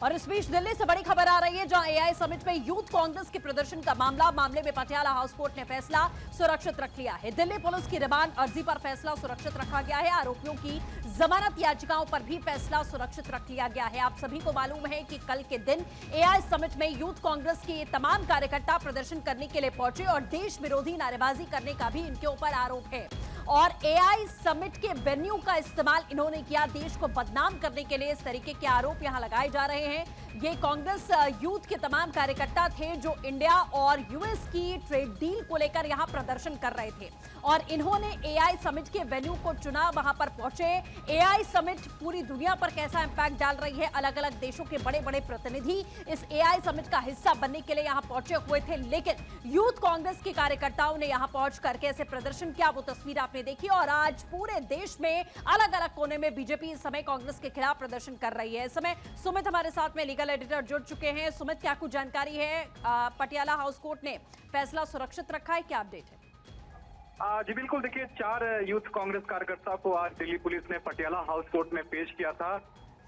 और इस बीच दिल्ली से बड़ी खबर आ रही है, जहां एआई समिट में यूथ कांग्रेस के प्रदर्शन का मामले में पटियाला हाउस कोर्ट ने फैसला सुरक्षित रख लिया है। दिल्ली पुलिस की रिमांड अर्जी पर फैसला सुरक्षित रखा गया है। आरोपियों की जमानत याचिकाओं पर भी फैसला सुरक्षित रख लिया गया है। आप सभी को मालूम है कि कल के दिन एआई समिट में यूथ कांग्रेस के तमाम कार्यकर्ता प्रदर्शन करने के लिए पहुंचे और देश विरोधी नारेबाजी करने का भी इनके ऊपर आरोप है। और एआई समिट के वेन्यू का इस्तेमाल इन्होंने किया देश को बदनाम करने के लिए। इस तरीके के आरोप यहां लगाए जा रहे हैं। ये कांग्रेस यूथ के तमाम कार्यकर्ता थे जो इंडिया और यूएस की ट्रेड डील को लेकर यहां प्रदर्शन कर रहे थे और इन्होंने एआई समिट के वेन्यू को चुना, वहां पर पहुंचे। एआई समिट पूरी दुनिया पर कैसा इंपैक्ट डाल रही है, अलग अलग देशों के बड़े बड़े प्रतिनिधि इस एआई समिट का हिस्सा बनने के लिए यहां पहुंचे हुए थे, लेकिन यूथ कांग्रेस के कार्यकर्ताओं ने यहां पहुंच करके ऐसे प्रदर्शन किया। वो तस्वीर आपने देखी और आज पूरे देश में अलग अलग कोने में बीजेपी इस समय कांग्रेस के खिलाफ प्रदर्शन कर रही है। इस समय सुमित हमारे साथ में लीगल एडिटर जुड़ चुके हैं। सुमित, क्या कुछ जानकारी है? पटियाला हाउस कोर्ट ने फैसला सुरक्षित रखा है, क्या अपडेट है? जी बिल्कुल, देखिए 4 यूथ कांग्रेस कार्यकर्ता को आज दिल्ली पुलिस ने पटियाला हाउस कोर्ट में पेश किया था,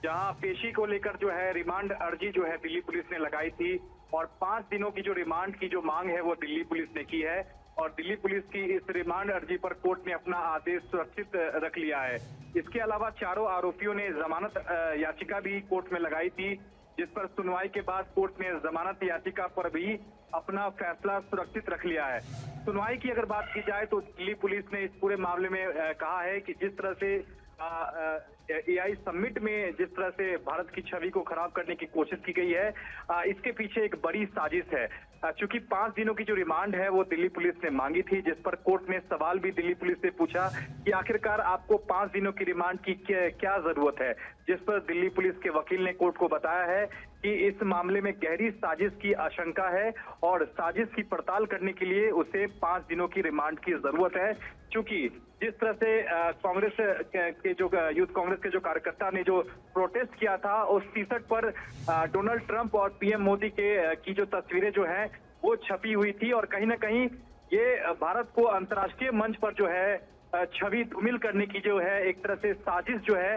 जहां पेशी को लेकर जो है रिमांड अर्जी जो है दिल्ली पुलिस ने लगाई थी और 5 दिनों की जो रिमांड की जो मांग है वो दिल्ली पुलिस ने की है और दिल्ली पुलिस की इस रिमांड अर्जी पर कोर्ट ने अपना आदेश सुरक्षित रख लिया है। इसके अलावा चारों आरोपियों ने जमानत याचिका भी कोर्ट में लगाई थी, जिस पर सुनवाई के बाद कोर्ट ने जमानत याचिका पर भी अपना फैसला सुरक्षित रख लिया है। सुनवाई की अगर बात की जाए तो दिल्ली पुलिस ने इस पूरे मामले में कहा है कि जिस तरह से एआई समिट में जिस तरह से भारत की छवि को खराब करने की कोशिश की गई है, इसके पीछे एक बड़ी साजिश है। चूंकि 5 दिनों की जो रिमांड है वो दिल्ली पुलिस ने मांगी थी, जिस पर कोर्ट ने सवाल भी दिल्ली पुलिस से पूछा कि आखिरकार आपको 5 दिनों की रिमांड की क्या जरूरत है, जिस पर दिल्ली पुलिस के वकील ने कोर्ट को बताया है कि इस मामले में गहरी साजिश की आशंका है और साजिश की पड़ताल करने के लिए उसे 5 दिनों की रिमांड की जरूरत है। चूंकि जिस तरह से कांग्रेस के जो यूथ कांग्रेस के जो कार्यकर्ता ने जो प्रोटेस्ट किया था, उस टी शर्ट पर डोनाल्ड ट्रंप और पीएम मोदी की जो तस्वीरें जो हैं वो छपी हुई थी और कहीं ना कहीं ये भारत को अंतर्राष्ट्रीय मंच पर जो है छवि धूमिल करने की जो है एक तरह से साजिश जो है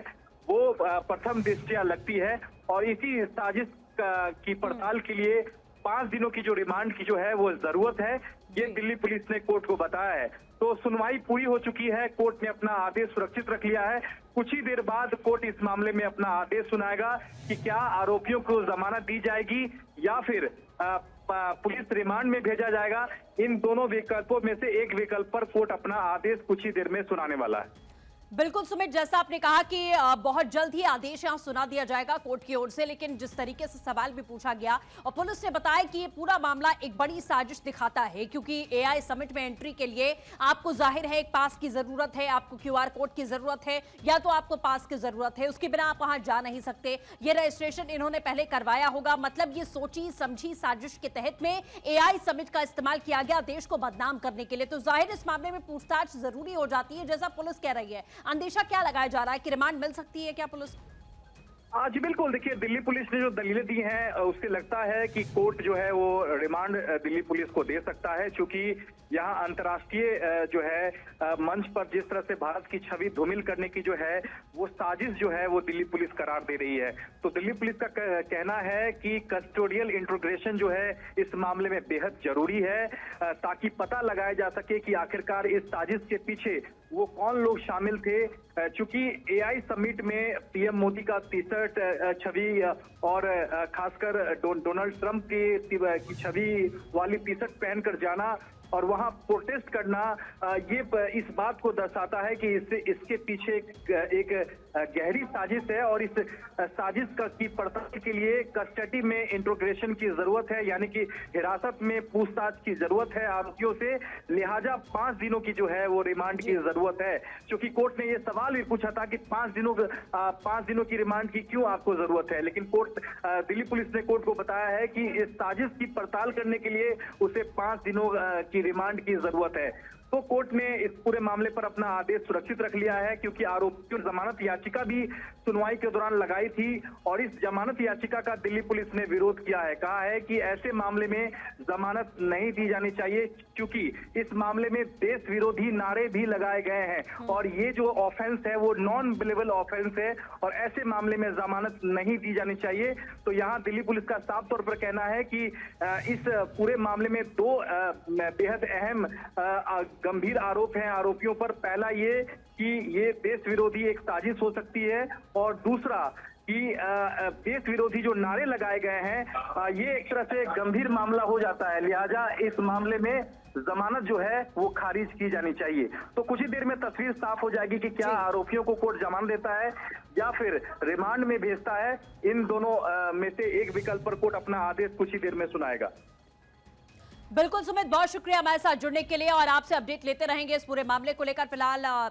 वो प्रथम दृष्टया लगती है और इसी साजिश की पड़ताल के लिए 5 दिनों की जो रिमांड की जो है वो जरूरत है, ये दिल्ली पुलिस ने कोर्ट को बताया है। तो सुनवाई पूरी हो चुकी है, कोर्ट ने अपना आदेश सुरक्षित रख लिया है। कुछ ही देर बाद कोर्ट इस मामले में अपना आदेश सुनाएगा कि क्या आरोपियों को जमानत दी जाएगी या फिर पुलिस रिमांड में भेजा जाएगा। इन दोनों विकल्पों में से एक विकल्प पर कोर्ट अपना आदेश कुछ ही देर में सुनाने वाला है। बिल्कुल सुमित, जैसा आपने कहा कि बहुत जल्द ही आदेश यहां सुना दिया जाएगा कोर्ट की ओर से, लेकिन जिस तरीके से सवाल भी पूछा गया और पुलिस ने बताया कि ये पूरा मामला एक बड़ी साजिश दिखाता है, क्योंकि एआई समिट में एंट्री के लिए आपको जाहिर है एक पास की जरूरत है, आपको क्यूआर कोड की जरूरत है या तो आपको पास की जरूरत है, उसके बिना आप वहां जा नहीं सकते। ये रजिस्ट्रेशन इन्होंने पहले करवाया होगा, मतलब ये सोची समझी साजिश के तहत में एआई समिट का इस्तेमाल किया गया देश को बदनाम करने के लिए। तो जाहिर इस मामले में पूछताछ जरूरी हो जाती है, जैसा पुलिस कह रही है। अंदेशा क्या लगाया जा रहा है कि रिमांड मिल सकती है क्या पुलिस को? जी बिल्कुल, देखिए दिल्ली पुलिस ने जो दलीलें दी हैं उससे लगता है कि कोर्ट जो है वो रिमांड दिल्ली पुलिस को दे सकता है, क्योंकि यहाँ अंतर्राष्ट्रीय जो है मंच पर जिस तरह से भारत की छवि धूमिल करने की जो है वो साजिश जो है वो दिल्ली पुलिस करार दे रही है। तो दिल्ली पुलिस का कहना है कि कस्टोडियल इंट्रोगेशन जो है इस मामले में बेहद जरूरी है, ताकि पता लगाया जा सके कि आखिरकार इस साजिश के पीछे वो कौन लोग शामिल थे। चूंकि एआई समिट में पीएम मोदी का टी शर्ट छवि और खासकर डोनाल्ड ट्रंप की छवि वाली टी शर्ट पहनकर जाना और वहां प्रोटेस्ट करना, ये इस बात को दर्शाता है कि इसके पीछे एक गहरी साजिश है और इस साजिश की पड़ताल के लिए कस्टडी में इंट्रोगेशन की जरूरत है, यानी कि हिरासत में पूछताछ की जरूरत है आरोपियों से। लिहाजा 5 दिनों की जो है वो रिमांड की जरूरत है, क्योंकि कोर्ट ने ये सवाल भी पूछा था कि 5 दिनों की रिमांड की क्यों आपको जरूरत है, लेकिन दिल्ली पुलिस ने कोर्ट को बताया है कि इस साजिश की पड़ताल करने के लिए उसे 5 दिनों की रिमांड की जरूरत है। तो कोर्ट ने इस पूरे मामले पर अपना आदेश सुरक्षित रख लिया है, क्योंकि आरोपियों ने जमानत याचिका भी सुनवाई के दौरान लगाई थी और इस जमानत याचिका का दिल्ली पुलिस ने विरोध किया है। कहा है कि ऐसे मामले में जमानत नहीं दी जानी चाहिए, क्योंकि इस मामले में देश विरोधी नारे भी लगाए गए हैं और ये जो ऑफेंस है वो नॉन बिलेबल ऑफेंस है और ऐसे मामले में जमानत नहीं दी जानी चाहिए। तो यहाँ दिल्ली पुलिस का साफ तौर पर कहना है कि इस पूरे मामले में दो बेहद अहम गंभीर आरोप हैं आरोपियों पर। पहला ये कि ये देश विरोधी एक साजिश हो सकती है और दूसरा कि देश विरोधी जो नारे लगाए गए हैं ये एक तरह से गंभीर मामला हो जाता है, लिहाजा इस मामले में जमानत जो है वो खारिज की जानी चाहिए। तो कुछ ही देर में तस्वीर साफ हो जाएगी कि क्या आरोपियों को कोर्ट जमानत देता है या फिर रिमांड में भेजता है। इन दोनों में से एक विकल्प पर कोर्ट अपना आदेश कुछ ही देर में सुनाएगा। बिल्कुल सुमित, बहुत शुक्रिया हमारे साथ जुड़ने के लिए और आपसे अपडेट लेते रहेंगे इस पूरे मामले को लेकर। फिलहाल